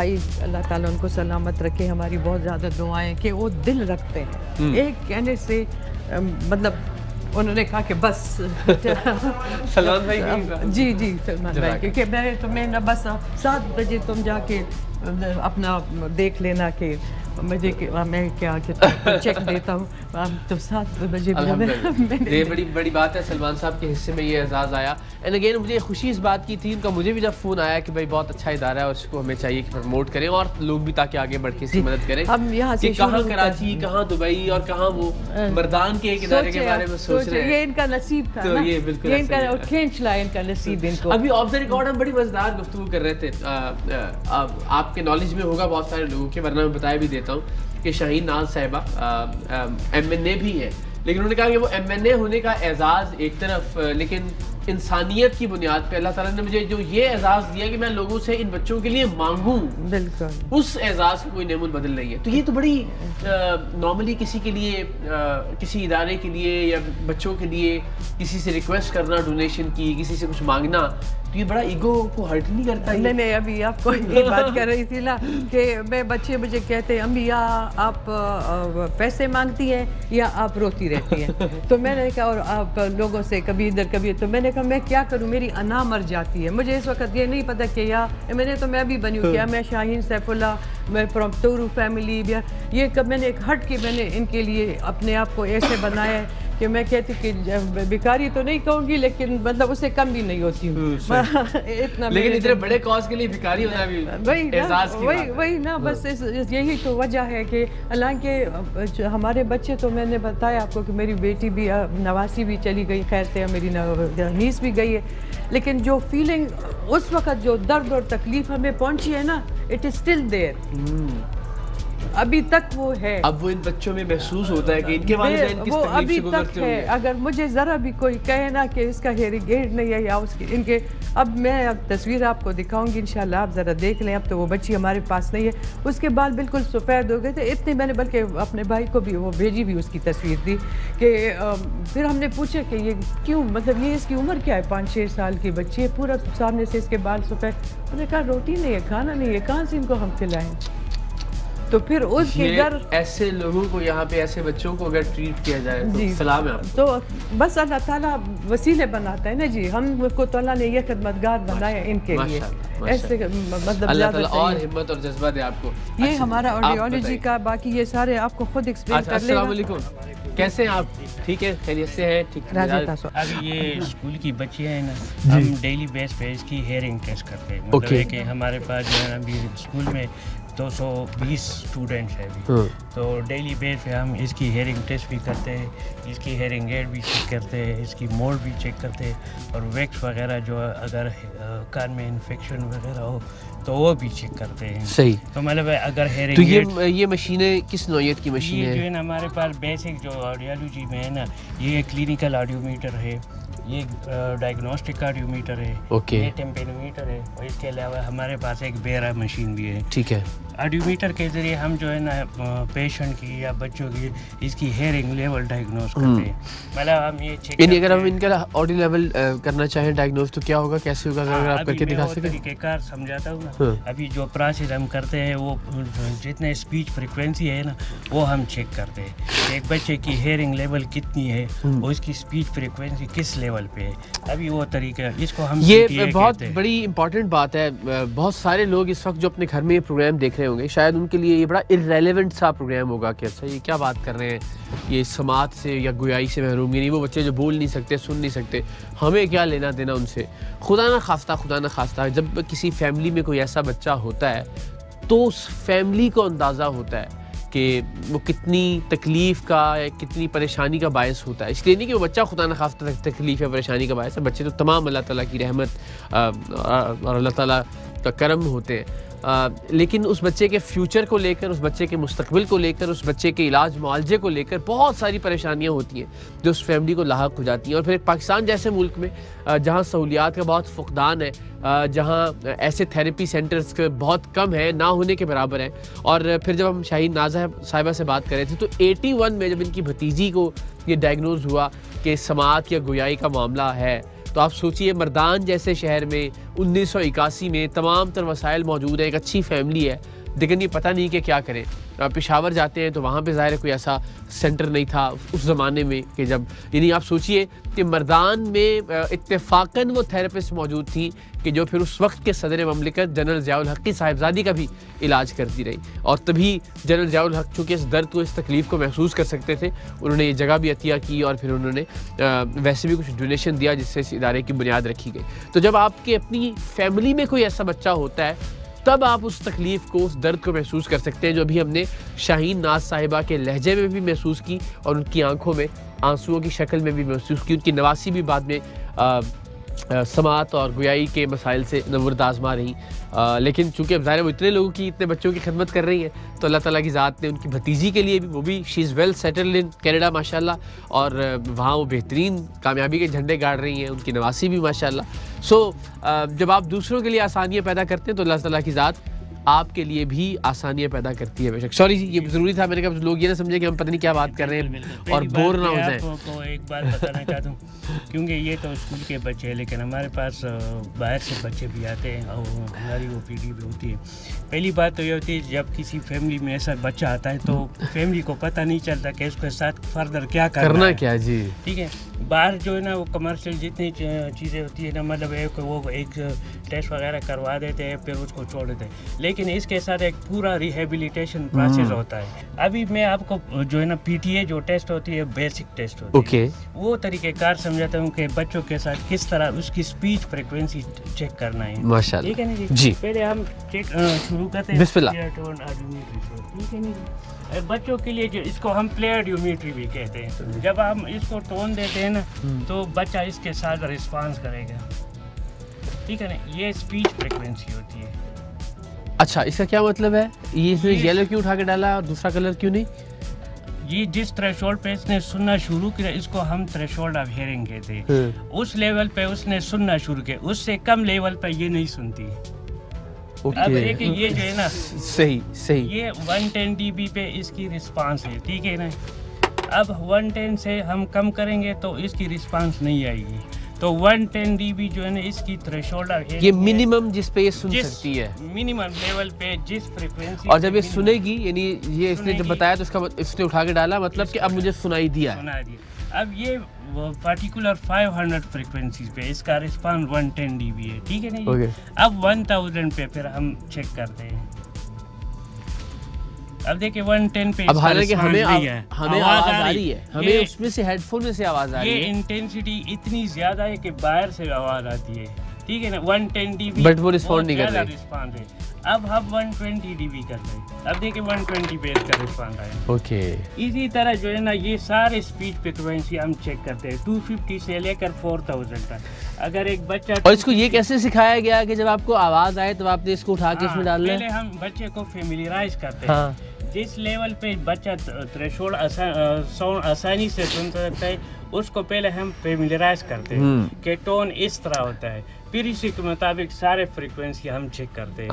بھائی اللہ تعالیٰ ان کو سلامت رکھے, ہماری بہت زیادہ دعائیں کہ وہ دل رکھتے ہیں. ایک کہنے سے مطلب انہوں نے کہا کہ بس سلمان بھائی جی جی سلمان بھائی, کیونکہ میں تمہیں نہ بس 7 بجے تم جا کے اپنا دیکھ لینا کہ مجھے میں کیا چیک دیتا ہوں, تو 7 بجے یہ بڑی بات ہے. سلمان صاحب کے حصے میں یہ اعزاز آیا. اینڈ اگین مجھے خوشی اس بات کی تھی, ان کا مجھے بھی جب فون آیا کہ بھائی بہت اچھا ادارہ ہے اور اس کو ہمیں چاہیے کہ پروموٹ کریں اور لوگ بھی تاکہ آگے بڑھ کے اس کی مدد کریں. ہم یہاں سے کہاں کراچی, کہاں دبئی اور کہاں وہ مردان کے ایک ادارے کے بارے میں سوچ رہے ہیں. یہ ان کا نصیب تھا, تو یہ بالکل ان کا کھینچ لایا ان کا نصیب ان کو. ابھی آف دا ریکارڈ ہم بڑی مزیدار گفتگو کر رہے تھے, آپ کے نالج میں ہوگا بہت سارے لوگوں کے, ورنہ میں بتایا بھی دیتا ہوں کہ شاہین ناز صاحبہ MNA بھی ہے, لیکن انہوں نے کہا کہ وہ MNA ہونے کا اعزاز ایک طرف, لیکن انسانیت کی بنیاد پہ اللہ تعالیٰ نے مجھے جو یہ اعزاز دیا کہ میں لوگوں سے ان بچوں کے لیے مانگوں, بالکل اس اعزاز کو کوئی نعمت بدل رہی ہے. تو یہ تو بڑی نارملی کسی کے لیے, کسی ادارے کے لیے یا بچوں کے لیے کسی سے ریکویسٹ کرنا ڈونیشن کی, کسی سے کچھ مانگنا, تو یہ بڑا ایگو کو ہرٹ نہیں کرتا؟ نہیں, ابھی آپ کو یہ بات کر رہی تھی نا کہ میں بچے مجھے کہتے ہیں امی یا آپ پیسے مانگتی ہیں یا آپ روتی رہتی ہیں. تو میں نے کہا, اور آپ لوگوں سے کبھی ادھر کبھی, تو میں نے کہا میں کیا کروں, میری انا مر جاتی ہے. مجھے اس وقت یہ نہیں پتا کہ یا میں بھی بنی ہوں, کیا میں شاہین سیف اللہ, میں فرام تورو فیملی, یہ کب میں نے ایک ہٹ کے میں نے ان کے لیے اپنے آپ کو ایسے بنایا ہے کہ میں کہتی کہ بیکاری تو نہیں کہوں گی, لیکن مطلب اس سے کم بھی نہیں ہوتی ہوں اتنا. لیکن اتنے بڑے کاز کے لیے بیکاری ہونا بھی اعزاز کی بات ہے. وہی نا, بس یہی تو وجہ ہے کہ حالانکہ ہمارے بچے, تو میں نے بتایا آپ کو کہ میری بیٹی بھی نواسی بھی چلی گئی خیر سے, میری نیس بھی گئی ہے, لیکن جو فیلنگ اس وقت جو درد اور تکلیف ہمیں پہنچی ہے نا, اٹ از اسٹل دیئر, ابھی تک وہ ہے. اب وہ ان بچوں میں محسوس ہوتا ہے کہ ان کے والدین کس تکلیف سے گزرتے ہوں گے. اگر مجھے ذرا بھی کوئی کہے نا کہ اس کا ہیئرنگ ایڈ نہیں ہے یا اس کی, ان کے, اب میں تصویر آپ کو دکھاؤں گی انشاءاللہ, آپ ذرا دیکھ لیں. اب تو وہ بچی ہمارے پاس نہیں ہے, اس کے بال بالکل سفید ہو گئے تھے اتنے. میں نے بلکہ اپنے بھائی کو بھی وہ بھیجی بھی, اس کی تصویر دی کہ پھر ہم نے پوچھا کہ یہ کیوں, مطلب یہ اس کی عمر کیا ہے, 5-6 سال کی بچی ہے, پورا سامنے سے اس کے بال سفید. انہوں نے کہا روٹی نہیں ہے, کھانا نہیں ہے, کہاں سے ان کو ہم کھلائیں. تو پھر اس کے گھر ایسے لوگوں کو, یہاں پہ ایسے بچوں کو اگر ٹریٹ کیا جائے تو سلام ہے آپ کو. تو بس اللہ تعالیٰ وسیلے بناتا ہے نا جی, ہم کو تو اللہ نے یہ خدمتگار بنایا ان کے لیے, ایسے مطلب اللہ تعالیٰ اور ہمت اور جذبہ دے آپ کو. یہ ہمارا آڈیولوجی کا, باقی یہ سارے آپ کو خود ایکسپلین کر لیں. السلام علیکم, کیسے ہیں آپ؟ ٹھیک ہے, خیریت سے ہیں؟ ٹھیک. ابھی یہ اسکول کی بچیاں ہیں نا, ہم ڈیلی بیس پہ اس کی ہیئرنگ ٹیسٹ کرتے ہیں. مطلب ہے کہ ہمارے پاس جو ہے نا ابھی اسکول میں 220 اسٹوڈنٹس ہیں ابھی, تو ڈیلی بیس پہ ہم اس کی ہیئرنگ ٹیسٹ بھی کرتے ہیں, اس کی ہیئرنگ ایڈ بھی چیک کرتے ہیں, اس کی موڈ بھی چیک کرتے ہیں, اور ویکس وغیرہ جو اگر کان میں انفیکشن وغیرہ ہو تو وہ بھی چیک کرتے ہیں. صحیح. تو مطلب اگر ہیئرنگ, تو یہ مشینیں کس نوعیت کی مشین ہے؟ جو ہے نا ہمارے پاس بیسک جو آڈیولوجی میں ہے نا, یہ کلینکل آڈیو میٹر ہے, یہ ڈائگنوسٹک آڈیو میٹر ہے, یہ ٹیمپینومیٹر ہے, اور اس کے علاوہ ہمارے پاس ایک بیرا مشین بھی ہے. ٹھیک ہے. آڈیو میٹر کے ذریعے ہم جو ہے نا پیشنٹ کی یا بچوں کی اس کی ہیئرنگ لیول ڈائگنوز کرتے ہیں. مطلب ہم یہ چیک, یعنی اگر ہم ان کا آڈیو لیول کرنا چاہیں ڈائگنوز تو کیا ہوگا, کیسے ہوگا, اگر آپ کر کے دکھا سکیں؟ طریقہ کار سمجھاتا ہوں نا. ابھی جو پروسیس ہم کرتے ہیں وہ جتنے اسپیچ فریکوینسی ہے نا وہ ہم چیک کرتے ہیں. ایک بچے کی ہیئرنگ لیول کتنی ہے, اور اس کی اسپیچ فریکوینسی کس لیول پہ ہے, ابھی وہ طریقہ اس کو ہم, یہ بہت بڑی امپورٹنٹ بات ہے. بہت سارے لوگ اس وقت جو اپنے گھر میں یہ پروگرام دیکھ رہے ہوں گے, شاید ان کے لیے یہ بڑا ارریلیونٹ سا پروگرام ہوگا کہ اچھا یہ کیا بات کر رہے ہیں, یہ سماعت سے یا گویائی سے محروم, یعنی وہ بچے جو بول نہیں سکتے, سن نہیں سکتے, ہمیں کیا لینا دینا ان سے. خدا نہ خواستہ جب کسی فیملی میں کوئی ایسا بچہ ہوتا ہے تو اس فیملی کو اندازہ ہوتا ہے کہ وہ کتنی تکلیف کا یا کتنی پریشانی کا باعث ہوتا ہے. اس لیے نہیں کہ وہ بچہ خدا نخواستہ تکلیف یا پریشانی کا باعث ہے, بچے تو تمام اللہ تعالیٰ کی رحمت اور اللہ تعالیٰ کا کرم ہوتے ہیں, لیکن اس بچے کے فیوچر کو لے کر, اس بچے کے مستقبل کو لے کر, اس بچے کے علاج معالجے کو لے کر بہت ساری پریشانیاں ہوتی ہیں جو اس فیملی کو لاحق ہو جاتی ہیں. اور پھر پاکستان جیسے ملک میں جہاں سہولیات کا بہت فقدان ہے, جہاں ایسے تھیراپی سینٹرز بہت کم ہیں, نہ ہونے کے برابر ہیں. اور پھر جب ہم شاہین ناز صاحبہ سے بات کر رہے تھے تو 81 میں جب ان کی بھتیجی کو یہ ڈائگنوز ہوا کہ سماعت یا گویائی کا معاملہ ہے, تو آپ سوچئے مردان جیسے شہر میں 1981 میں تمام تر وسائل موجود ہیں, ایک اچھی فیملی ہے, لیکن یہ پتہ نہیں کہ کیا کریں. پشاور جاتے ہیں تو وہاں پہ ظاہر ہے کوئی ایسا سینٹر نہیں تھا اس زمانے میں کہ جب, یعنی آپ سوچئے کہ مردان میں اتفاقاً وہ تھراپسٹ موجود تھی کہ جو پھر اس وقت کے صدر مملکت جنرل ضیاء الحق کی صاحبزادی کا بھی علاج کرتی رہی, اور تبھی جنرل ضیاء الحق چونکہ اس درد کو, اس تکلیف کو محسوس کر سکتے تھے, انہوں نے یہ جگہ بھی عطیہ کی اور پھر انہوں نے ویسے بھی کچھ ڈونیشن دیا جس سے اس ادارے کی بنیاد رکھی گئی. تو جب آپ کے اپنی فیملی میں کوئی ایسا بچہ ہوتا ہے تب آپ اس تکلیف کو, اس درد کو محسوس کر سکتے ہیں, جو ابھی ہم نے شاہین ناز صاحبہ کے لہجے میں بھی محسوس کی اور ان کی آنکھوں میں آنسوؤں کی شکل میں بھی محسوس کی. ان کی نواسی بھی بعد میں سماعت اور گویائی کے مسائل سے نورد آزما رہی, لیکن چونکہ اب ظاہر وہ اتنے لوگوں کی, اتنے بچوں کی خدمت کر رہی ہیں تو اللہ تعالیٰ کی ذات نے ان کی بھتیجی کے لیے بھی, وہ بھی شی از ویل سیٹلڈ ان کینیڈا ماشاءاللہ, اور وہاں وہ بہترین کامیابی کے جھنڈے گاڑ رہی ہیں, ان کی نواسی بھی ماشاءاللہ. سو جب آپ دوسروں کے لیے آسانیاں پیدا کرتے ہیں تو اللہ تعالیٰ کی ذات آپ کے لیے بھی آسانیاں پیدا کرتی ہے. بے شک. سوری جی, یہ ضروری تھا, میں نے کہا لوگ یہ نہ سمجھے کہ ہم پتہ نہیں کیا بات کر رہے ہیں اور بور نہ ہو جائیں. آپ کو ایک بات بتانا چاہتا ہوں, کیونکہ یہ تو اسکول کے بچے ہیں, لیکن ہمارے پاس باہر سے بچے بھی آتے ہیں اور ہماری وہ پی ڈی بھی ہوتی ہے. پہلی بات تو یہ ہوتی ہے جب کسی فیملی میں ایسا بچہ آتا ہے تو فیملی کو پتہ نہیں چلتا کہ اس کے ساتھ فردر کیا کرنا کیا. جی ٹھیک ہے, باہر جو ہے نا وہ کمرشل جتنی چیزیں ہوتی ہیں نا, مطلب وہ ایک ٹیسٹ وغیرہ کروا دیتے ہیں پھر اس کو چھوڑ دیتے ہیں, لیکن اس کے ساتھ ایک پورا ریہیبلیٹیشن پروسیس ہوتا ہے. ابھی میں آپ کو جو ہے نا پی ٹی اے جو ٹیسٹ ہوتی ہے بیسک ٹیسٹ ہوتی ہے, وہ طریقہ کار سمجھاتا ہوں کہ بچوں کے ساتھ کس طرح اس کی اسپیچ فریکوینسی چیک کرنا ہے. ماشاءاللہ, ٹھیک ہے نا جی. پہلے ہم چیک شروع کرتے ہیں, بسم اللہ. ٹھیک ہے نا, بچوں کے لیے جو اس کو ہم پلیئر ڈیومیٹری بھی کہتے ہیں, جب ہم اس کو ٹون دیتے ہیں نا تو بچہ اس کے ساتھ رسپانس کرے گا. ٹھیک ہے نا, یہ اسپیچ فریکوینسی ہوتی ہے. اچھا, اس کا کیا مطلب ہے؟ یہ اس نے یلو کیوں اٹھا کے ڈالا اور دوسرا کلر کیوں نہیں؟ یہ جس تھریشولڈ پہ اس نے سننا شروع کیا اس کو ہم تھریشولڈ آف ہیئرنگ کہتے ہیں. اس لیول پہ اس نے سننا شروع کیا, اس سے کم لیول پہ یہ نہیں سنتی. اب ایک یہ جو ہے نا صحیح یہ 110 dB پہ اس کی رسپانس ہے. ٹھیک ہے نا, اب 110 سے ہم کم کریں گے تو اس کی رسپانس نہیں آئے گی. تو 110 dB جو ہے نا اس کی تھریشولڈ آف ہیئرنگ, یہ منیمم جس پہ یہ سن سکتی ہے, منیمم لیول پہ جس فریکوینسی, اور جب یہ سنے گی, یعنی یہ اس نے جب بتایا تو اس کا اس نے اٹھا کے ڈالا, مطلب کہ اب مجھے سنائی دیا. اب یہ پرٹیکولر 500 فریکوینسیز پہ اس کا رسپانس 110 dB ہے. ٹھیک ہے نا, اب 1000 پہ پھر ہم چیک کرتے ہیں. اب دیکھیں 110 پہ, اب حالانکہ ہمیں آواز آ رہی ہے, ہمیں اس میں سے ہیڈ فون میں سے آواز آ رہی ہے, یہ انٹینسٹی اتنی زیادہ ہے کہ باہر سے آواز آتی ہے. ٹھیک ہے نا, 110 dB بٹ وہ رسپونڈ نہیں کر رہی. اب ہم 120 dB کر رہے ہیں, اب دیکھیں 120 پہ اس کا رسپانس آیا. اوکے, اسی طرح جو ہے نا یہ سارے اسپیچ فریکوینسی ہم چیک کرتے ہیں 250 سے لے کر 4000 تک. اگر ایک بچہ, اور اس کو یہ کیسے سکھایا گیا کہ جب آپ کو آواز آئے تو آپ نے اس کو اٹھا کے اس میں ڈالنا ہے؟ پہلے ہم بچے کو فیملیرائز کرتے ہیں. جس لیول پہ بچہ تھریشولڈ ساؤنڈ آسانی سے سن سکتا ہے اس کو پہلے ہم فیملیرائز کرتے ہیں کہ ٹون اس طرح ہوتا ہے, پھر اسی کے مطابق سارے فریکوینسی ہم چیک کرتے ہیں.